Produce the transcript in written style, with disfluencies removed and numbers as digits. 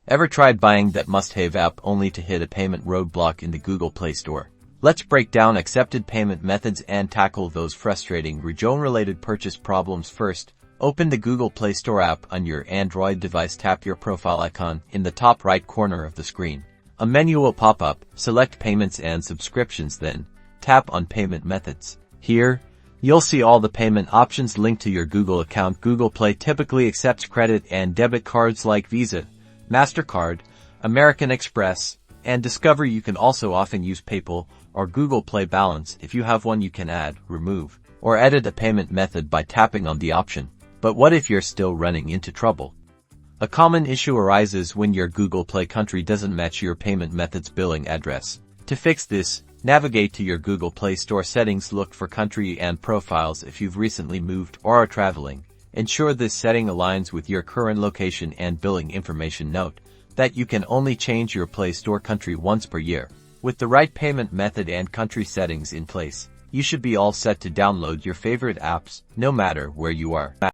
Ever tried buying that must-have app only to hit a payment roadblock in the Google Play Store? Let's break down accepted payment methods and tackle those frustrating region-related purchase problems first. Open the Google Play Store app on your Android device. Tap your profile icon in the top right corner of the screen. A menu will pop up. Select Payments and Subscriptions, then tap on Payment Methods. Here, you'll see all the payment options linked to your Google account. Google Play typically accepts credit and debit cards like Visa, MasterCard, American Express, and Discover. You can also often use PayPal or Google Play Balance. If you have one, you can add, remove, or edit a payment method by tapping on the option. But what if you're still running into trouble? A common issue arises when your Google Play country doesn't match your payment method's billing address. To fix this, navigate to your Google Play Store settings. Look for Country and Profiles. If you've recently moved or are traveling, ensure this setting aligns with your current location and billing information. Note that you can only change your Play Store country once per year. With the right payment method and country settings in place, you should be all set to download your favorite apps, no matter where you are.